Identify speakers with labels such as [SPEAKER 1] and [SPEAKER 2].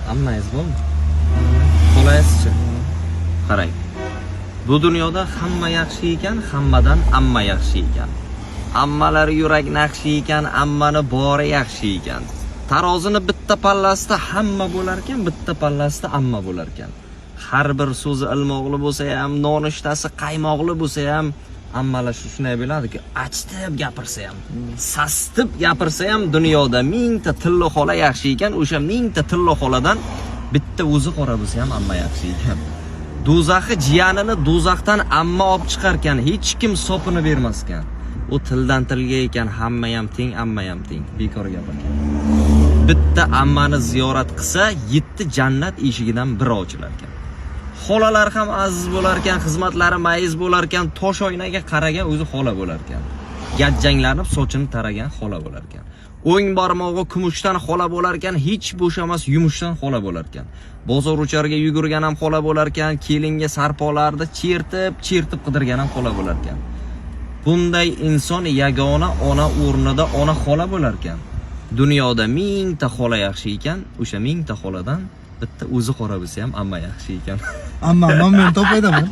[SPEAKER 1] Hammangiz bo'lmi? Qo'laysiz-chi? Qarang. Bu dunyoda hamma yaxshi ekan, hammadan amma yaxshi ekan. Ammalar yurak naqshi ekan, ammani bori yaxshi ekan. Tarozini bitta pallasida hamma bo'lar ekan, bitta pallasida amma bo'lar ekan. Har bir so'zi ilmoqli bo'lsa ham, nonushtasi qaymoqli bo'lsa ham, ammalar shunday biladiki, achitib gapirsa ham, sastib gapirsa ham dunyoda mingta tillo xola yaxshi ekan, o'sha mingta tillo xoladan bitta o'zi qora bo'lsa ham amma yaxshi ekan. Do'zaxi jiyanini do'zaxdan amma olib chiqarkan, hech kim sopini bermas ekan. U tildan tilga ekan, hamma ham teng, amma ham teng. Bekor gapirgan. Bitta ammani ziyorat qilsa, 7 jannat eshigidan biri ochilar ekan. Xolalar ham aziz bo'lar ekan, xizmatlari mayiz bo'lar ekan, tosh oynaga qaragan o'zi xola bo'lar ekan. Gajjanglanib sochini taragan xola bo'lar ekan. O'ng barmog'i kumushdan xola bo'lar ekan, hech bo'shamas yumushdan xola bo'lar ekan. Bozor ucharga yugurgan ham xola bo'lar ekan, kelinga sarpolarni chertib qidirgan ham xola bo'lar ekan. Bunday inson yagona ona o'rnida ona xola bo'lar ekan. Dunyoda mingta xola yaxshi ekan, o'sha mingta xoladan bitta o'zi qora bo'lsa ham amma yaxshi ekan.
[SPEAKER 2] Amma men topaydimi?